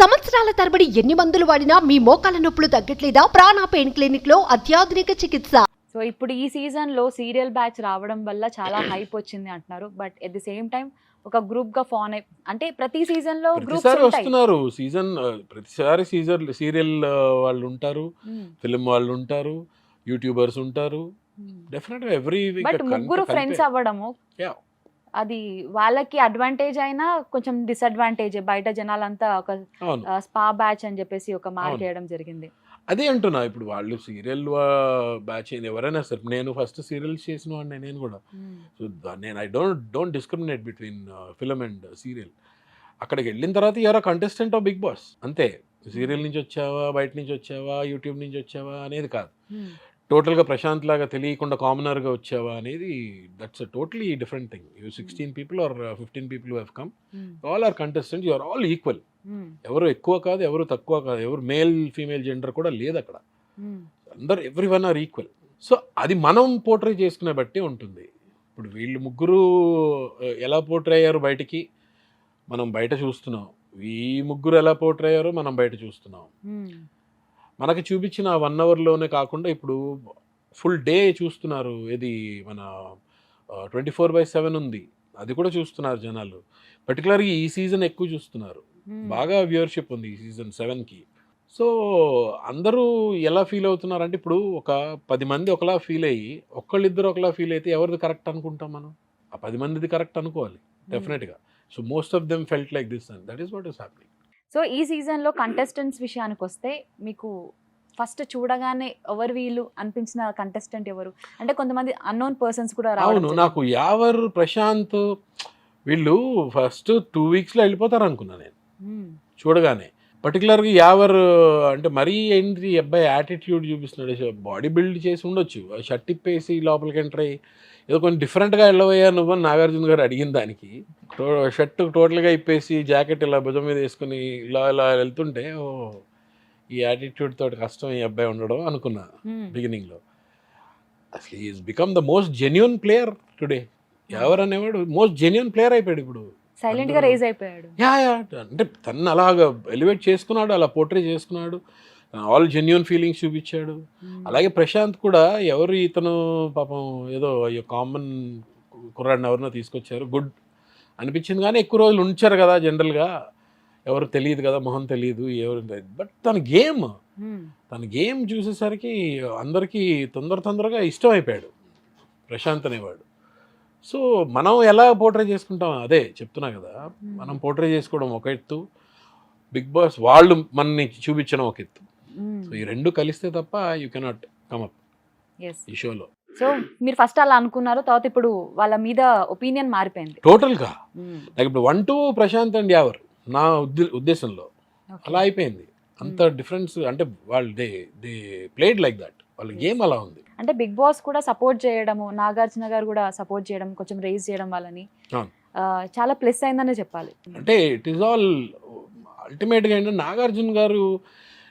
సంవత్సరాల తరబడి ఎన్ని మందులు వాడినా మీ మోకాల నొప్పులు తగ్గట్లేదా? ప్రాణ పెయిన్ క్లినిక్ లో అత్యాధునిక చికిత్స. సో ఇప్పుడు ఈ సీజన్ లో సీరియల్ బ్యాచ్ రావడం వల్ల చాలా హైప్ వచ్చింది అంటున్నారు. But at the same time ఒక గ్రూప్ గా ఫాన్ అంటే ప్రతి సీజన్ లో గ్రూప్స్ వస్తున్నారు. ప్రతిసారి సీరియల్ వాళ్ళు ఉంటారు, ఫిల్మ్ వాళ్ళు ఉంటారు, యూట్యూబర్స్ ఉంటారు. డెఫినెట్ గా ఎవ్రీ వీక్ బట్ ముగ్గురు ఫ్రెండ్స్ అవ్వడము అది వాళ్ళకి అడ్వాంటేజ్ అయినా కొంచెం డిసడ్వాంటేజ్. బయట జనాలంతా ఒక స్పా బ్యాచ్ అని చెప్పేసి ఒక మార్క్ చేయడం జరిగింది. అదే అంటున్నా, ఇప్పుడు వాళ్ళు సీరియల్ బ్యాచ్ ఎవరైనా సరే, నేను ఫస్ట్ సీరియల్స్ చేసిన వాడిని నేను కూడా. సో నేను I don't discriminate between film and serial. అక్కడికి వెళ్ళిన తర్వాత ఎవరో కంటెస్టెంట్ ఆఫ్ బిగ్ బాస్ అంతే. సీరియల్ నుంచి వచ్చావా, బయట నుంచి వచ్చావా, యూట్యూబ్ నుంచి వచ్చావా అనేది కాదు. టోటల్గా ప్రశాంత్ లాగా తెలియకుండా కామనర్గా వచ్చావా అనేది that's a totally different thing. You 16 people or 15 people who have come, all are contestants, you are all equal. ఎవరు ఎక్కువ కాదు, ఎవరు తక్కువ కాదు, ఎవరు మేల్ ఫీమేల్ జెండర్ కూడా లేదు అక్కడ. అందరు ఎవ్రీవన్ ఆర్ ఈక్వల్. సో అది మనం పోర్ట్రే చేసుకునే బట్టి ఉంటుంది. ఇప్పుడు వీళ్ళు ముగ్గురు ఎలా పోర్ట్రే అయ్యారు బయటికి మనం బయట చూస్తున్నాం, ఈ ముగ్గురు ఎలా పోర్ట్రే అయ్యారో మనం బయట చూస్తున్నాం. మనకి చూపించిన 1 hourలోనే కాకుండా ఇప్పుడు ఫుల్ డే చూస్తున్నారు. ఇది మన 24/7 ఉంది, అది కూడా చూస్తున్నారు జనాలు. పర్టికులర్గా ఈ సీజన్ ఎక్కువ చూస్తున్నారు, బాగా వ్యూవర్షిప్ ఉంది ఈ సీజన్ 7కి. సో అందరూ ఎలా ఫీల్ అవుతున్నారు అంటే, ఇప్పుడు ఒక 10 మంది ఒకలా ఫీల్ అయ్యి ఒక్కళ్ళిద్దరు ఒకలా ఫీల్ అయితే ఎవరిది కరెక్ట్ అనుకుంటాం మనం? ఆ 10 మందిది కరెక్ట్ అనుకోవాలి డెఫినెట్గా. So most of them felt like this and that is what is happening. So ఈ సీజన్లో కంటెస్టెంట్స్ విషయానికి వస్తే మీకు ఫస్ట్ చూడగానే ఎవరు వీళ్ళు అనిపించిన కంటెస్టెంట్ ఎవరు? అంటే కొంతమంది అన్నోన్ పర్సన్స్ కూడా రావడం. నాకు యావర్, ప్రశాంత్ వీళ్ళు ఫస్ట్ 2 weeksలో వెళ్ళిపోతారు అనుకున్నా నేను చూడగానే. పర్టికులర్గా యావర్ అంటే మరీ ఏంటి అబ్బాయి యాటిట్యూడ్ చూపిస్తున్నాడు. బాడీ బిల్డ్ చేసి ఉండొచ్చు, షర్ట్ ఇప్పేసి లోపలికి ఎంటర్ అయ్యి ఏదో కొంచెం డిఫరెంట్గా వెళ్ళబోయా నువ్వు అని నాగార్జున గారు అడిగిన దానికి, షర్ట్ టోటల్గా ఇప్పేసి జాకెట్ ఇలా భుజం మీద వేసుకుని ఇలా ఇలా వెళ్తుంటే, ఓ ఈ యాటిట్యూడ్ తోటి కష్టం ఈ అబ్బాయి ఉండడం అనుకున్నా బిగినింగ్లో. అసలు is become the most genuine player today. ఎవరు అనేవాడు మోస్ట్ జెన్యున్ ప్లేయర్ అయిపోయాడు ఇప్పుడు. సైలెంట్ గా రేజ్ అయిపోయాడు. అంటే తను అలాగా ఎలివేట్ చేసుకున్నాడు, అలా పోర్ట్రే చేసుకున్నాడు, ఆల్ జెన్యున్ ఫీలింగ్స్ చూపించాడు. అలాగే ప్రశాంత్ కూడా, ఎవరు ఇతను పాపం ఏదో కామన్ కుర్రాడిని ఎవరినో తీసుకొచ్చారు, గుడ్ అనిపించింది. కానీ ఎక్కువ రోజులు ఉంచారు కదా జనరల్గా, ఎవరు తెలియదు కదా, మొహం తెలియదు ఎవరు. బట్ తన గేమ్ చూసేసరికి అందరికీ తొందరగా ఇష్టం అయిపోయాడు ప్రశాంత్ అనేవాడు. సో మనం ఎలా పోర్ట్రే చేసుకుంటాం అదే చెప్తున్నా కదా. మనం పోర్ట్రే చేసుకోవడం ఒక ఎత్తు, బిగ్ బాస్ వాళ్ళు మనని చూపించడం ఒక ఎత్తు. సో ఈ రెండు కలిస్తే తప్ప యూ కెనాట్ కమ్ అప్ ఈ షోలో. సో మీరు ఫస్ట్ అలా అనుకున్నారు, తర్వాత ఇప్పుడు వాళ్ళ మీద ఒపీనియన్ మారిపోయింది టోటల్గా. నాకు ఇప్పుడు 1-2 ప్రశాంత్ అండ్ యావర్ నా ఉద్దేశంలో అలా అయిపోయింది. అంత డిఫరెన్స్ అంటే వాళ్ళు దే ప్లేడ్ లైక్ దట్, వాళ్ళ గేమ్ అలా ఉంది. అంటే బిగ్ బాస్ కూడా సపోర్ట్ చేయడము, నాగార్జున గారు కూడా సపోర్ట్ చేయడం, కొంచెం రేజ్ చేయడం వాళ్ళని చాలా ప్లస్ అయిందనే చెప్పాలి. అంటే ఇట్ ఈస్ ఆల్ అల్టిమేట్గా ఏంటంటే నాగార్జున గారు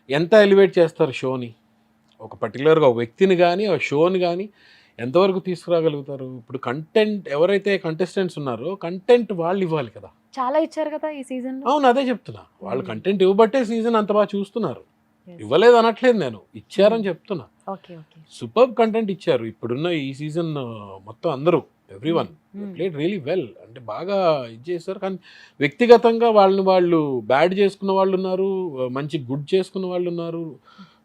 ఎంత ఎలివేట్ చేస్తారు షోని, ఒక పర్టికులర్గా ఒక వ్యక్తిని కానీ ఒక షోని కానీ ఎంతవరకు తీసుకురాగలుగుతారు. ఇప్పుడు కంటెంట్ ఎవరైతే కంటెస్టెంట్స్ ఉన్నారో కంటెంట్ వాళ్ళు ఇవ్వాలి కదా. చాలా ఇచ్చారు కదా ఈ సీజన్. అవును, అదే చెప్తున్నా, వాళ్ళు కంటెంట్ ఇవ్వబట్టే సీజన్ అంత బాగా చూస్తున్నారు. ఇవ్వలేదు అనట్లేదు నేను, ఇచ్చారని చెప్తున్నా. సూపర్ కంటెంట్ ఇచ్చారు ఇప్పుడున్న ఈ సీజన్ మొత్తం. అందరూ ఎవ్రీవన్ ప్లేడ్ రియలీ వెల్, అంటే బాగా ఇది చేస్తారు. కానీ వ్యక్తిగతంగా వాళ్ళు బ్యాడ్ చేసుకున్న వాళ్ళు ఉన్నారు, మంచి గుడ్ చేసుకున్న వాళ్ళు ఉన్నారు,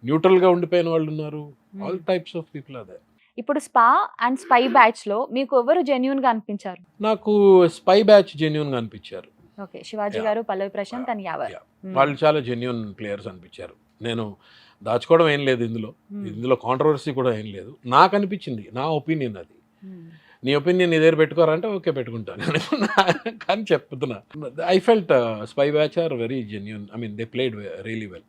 న్యూట్రల్గా ఉండిపోయిన వాళ్ళు ఉన్నారు. ఆల్ టైప్స్ ఆఫ్ పీపుల్ అదే. ఇప్పుడు స్పా అండ్ స్పై బ్యాచ్ లో మీకు ఎవరు జెన్యూన్ గా అనిపించారు? నాకు స్పై బ్యాచ్ జెన్యూన్ గా అనిపించారు. ఓకే, శివాజీ గారు, పల్లవి ప్రశాంత్ అండ్ యావర్ వాళ్ళు చాలా జెన్యూన్ ప్లేయర్స్ అనిపించారు. నేను దాచుకోవడం ఏం లేదు ఇందులో కాంట్రవర్సీ కూడా ఏం లేదు. నాకు అనిపించింది, నా ఒపీనియన్ అది. నీ ఒపీనియన్ నీ దగ్గర పెట్టుకోరంటే ఓకే పెట్టుకుంటాను, కానీ చెప్తున్నా. I felt spy batch are very genuine. I mean they played really well.